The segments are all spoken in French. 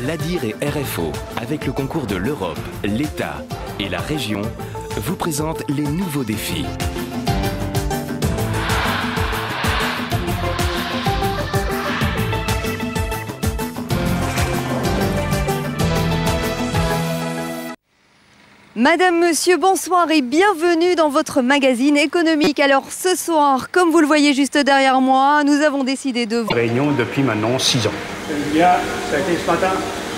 L'ADIR et RFO, avec le concours de l'Europe, l'État et la région, vous présentent les nouveaux défis. Madame, monsieur, bonsoir et bienvenue dans votre magazine économique. Alors ce soir, comme vous le voyez juste derrière moi, nous avons décidé de vous... Réunion depuis maintenant 6 ans. Ça a été ce matin?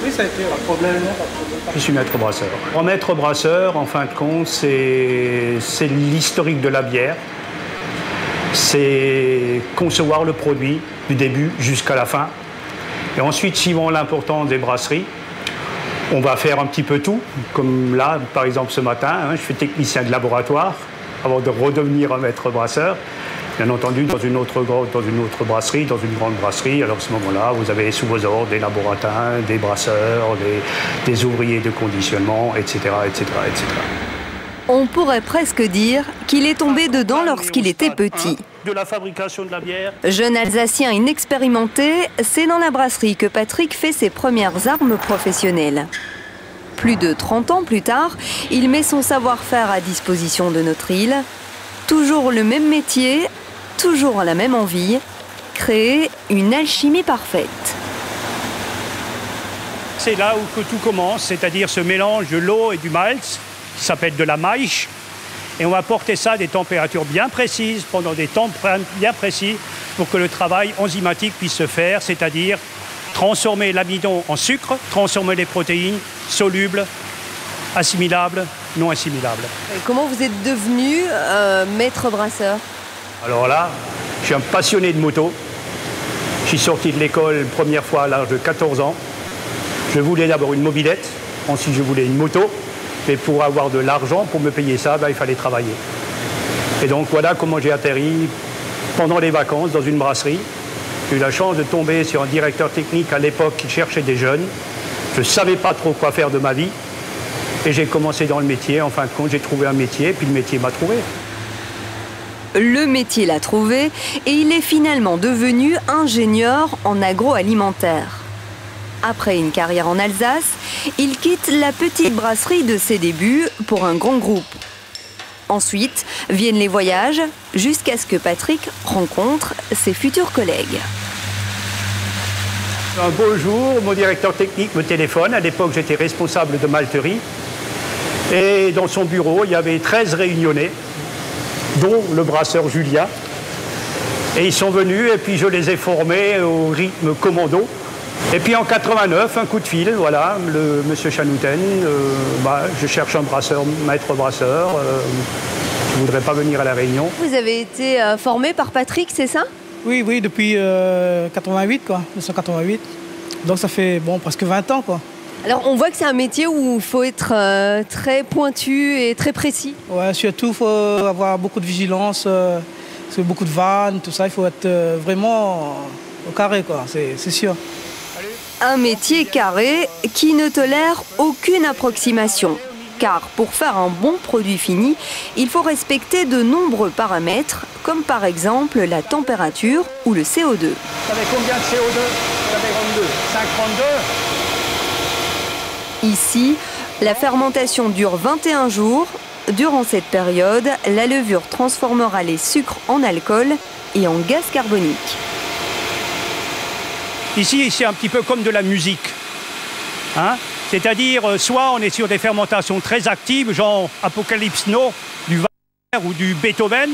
Oui, ça a été, pas de problème. Je suis maître brasseur. En maître brasseur, en fin de compte, c'est l'historique de la bière. C'est concevoir le produit du début jusqu'à la fin. Et ensuite, suivant l'importance des brasseries, on va faire un petit peu tout, comme là, par exemple ce matin, je suis technicien de laboratoire avant de redevenir un maître brasseur. Bien entendu, dans une autre brasserie, dans une grande brasserie, alors à ce moment-là, vous avez sous vos ordres des laborantins, des brasseurs, des ouvriers de conditionnement, etc., etc., etc. On pourrait presque dire qu'il est tombé dedans lorsqu'il était petit. De la fabrication de la bière. Jeune Alsacien inexpérimenté, c'est dans la brasserie que Patrick fait ses premières armes professionnelles. Plus de 30 ans plus tard, il met son savoir-faire à disposition de notre île. Toujours le même métier, toujours la même envie, créer une alchimie parfaite. C'est là où que tout commence, c'est-à-dire ce mélange de l'eau et du malt, qui s'appelle de la maïche. Et on va porter ça à des températures bien précises, pendant des temps bien précis, pour que le travail enzymatique puisse se faire, c'est-à-dire transformer l'amidon en sucre, transformer les protéines solubles, assimilables, non assimilables. Et comment vous êtes devenu maître brasseur? Alors là, je suis un passionné de moto. Je suis sorti de l'école première fois à l'âge de 14 ans. Je voulais d'abord une mobilette, ensuite je voulais une moto. Mais pour avoir de l'argent, pour me payer ça, il fallait travailler. Et donc voilà comment j'ai atterri pendant les vacances dans une brasserie. J'ai eu la chance de tomber sur un directeur technique à l'époque qui cherchait des jeunes. Je ne savais pas trop quoi faire de ma vie. Et j'ai commencé dans le métier. En fin de compte, j'ai trouvé un métier, puis le métier m'a trouvé. Le métier l'a trouvé et il est finalement devenu ingénieur en agroalimentaire. Après une carrière en Alsace, il quitte la petite brasserie de ses débuts pour un grand groupe. Ensuite viennent les voyages, jusqu'à ce que Patrick rencontre ses futurs collègues. Un beau jour, mon directeur technique me téléphone. À l'époque, j'étais responsable de malterie. Et dans son bureau, il y avait 13 réunionnais, dont le brasseur Julien. Et ils sont venus, et puis je les ai formés au rythme commando. Et puis en 89, un coup de fil, voilà, monsieur Chanouten, je cherche un brasseur, maître brasseur, je ne voudrais pas venir à la réunion. Vous avez été formé par Patrick, c'est ça? Oui, depuis 88, 1988. Donc ça fait presque 20 ans, quoi. Alors on voit que c'est un métier où il faut être très pointu et très précis. Ouais, surtout il faut avoir beaucoup de vigilance, parce que beaucoup de vannes, tout ça, il faut être vraiment au carré, quoi, c'est sûr. Un métier carré qui ne tolère aucune approximation. Car pour faire un bon produit fini, il faut respecter de nombreux paramètres, comme par exemple la température ou le CO2. Vous savez combien de CO2? Vous avez 5,32. Ici, la fermentation dure 21 jours. Durant cette période, la levure transformera les sucres en alcool et en gaz carbonique. Ici, c'est un petit peu comme de la musique. C'est-à-dire, soit on est sur des fermentations très actives, genre Apocalypse Now, du Wagner ou du Beethoven,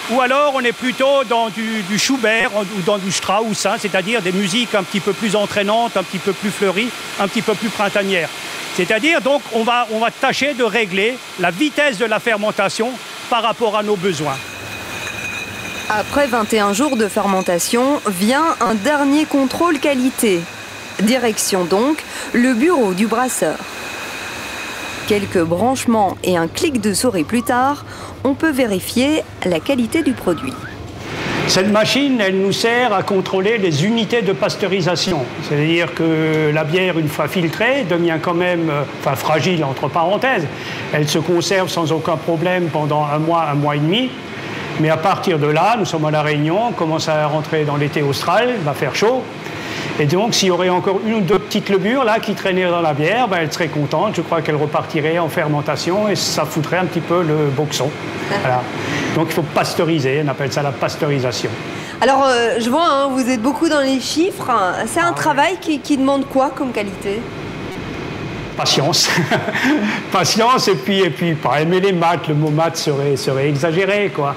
ou alors on est plutôt dans du Schubert ou dans du Strauss, c'est-à-dire des musiques un petit peu plus entraînantes, un petit peu plus fleuries, un petit peu plus printanières. C'est-à-dire, donc, on va tâcher de régler la vitesse de la fermentation par rapport à nos besoins. Après 21 jours de fermentation, vient un dernier contrôle qualité. Direction donc le bureau du brasseur. Quelques branchements et un clic de souris plus tard, on peut vérifier la qualité du produit. Cette machine, elle nous sert à contrôler les unités de pasteurisation. C'est-à-dire que la bière, une fois filtrée, devient quand même fragile, entre parenthèses. Elle se conserve sans aucun problème pendant un mois et demi. Mais à partir de là, nous sommes à La Réunion, on commence à rentrer dans l'été austral, il va faire chaud. Et donc, s'il y aurait encore une ou deux petites levures là qui traînaient dans la bière, ben, elle serait contente. Je crois qu'elle repartirait en fermentation et ça foutrait un petit peu le boxon. Voilà. Donc, il faut pasteuriser. On appelle ça la pasteurisation. Alors, je vois, hein, vous êtes beaucoup dans les chiffres. C'est un travail qui demande quoi comme qualité? Patience. Patience et puis pas aimer les maths. Le mot maths serait exagéré, quoi.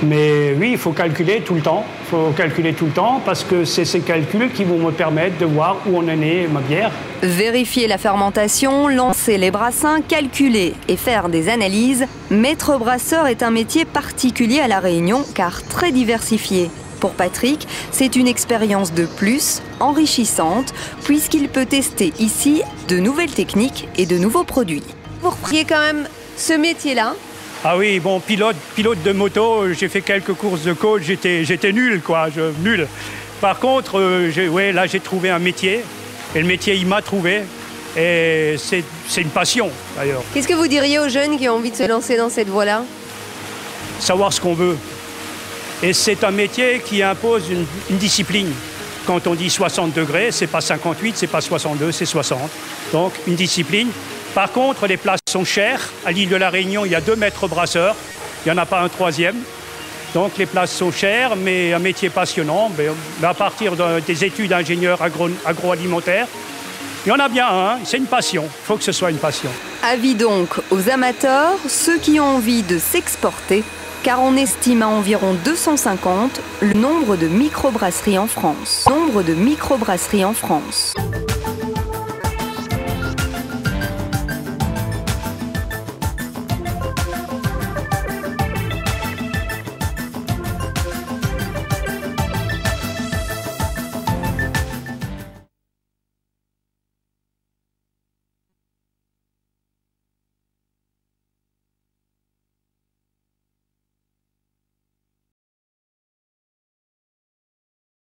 Mais oui, il faut calculer tout le temps. Il faut calculer tout le temps parce que c'est ces calculs qui vont me permettre de voir où en est ma bière. Vérifier la fermentation, lancer les brassins, calculer et faire des analyses. Maître brasseur est un métier particulier à La Réunion car très diversifié. Pour Patrick, c'est une expérience de plus, enrichissante, puisqu'il peut tester ici de nouvelles techniques et de nouveaux produits. Vous repreniez quand même ce métier-là? Ah oui, bon, pilote de moto, j'ai fait quelques courses de côte, j'étais nul, quoi, nul. Par contre, là, j'ai trouvé un métier, et le métier, il m'a trouvé, et c'est une passion, d'ailleurs. Qu'est-ce que vous diriez aux jeunes qui ont envie de se lancer dans cette voie-là? Savoir ce qu'on veut. Et c'est un métier qui impose une discipline. Quand on dit 60 degrés, c'est pas 58, c'est pas 62, c'est 60. Donc, une discipline. Par contre, les places sont chères. À l'île de la Réunion, il y a 2 maîtres brasseurs. Il n'y en a pas un troisième. Donc, les places sont chères, mais un métier passionnant. À partir des études d'ingénieur agroalimentaire, il y en a bien un. C'est une passion. Il faut que ce soit une passion. Avis donc aux amateurs, ceux qui ont envie de s'exporter, car on estime à environ 250 le nombre de microbrasseries en France.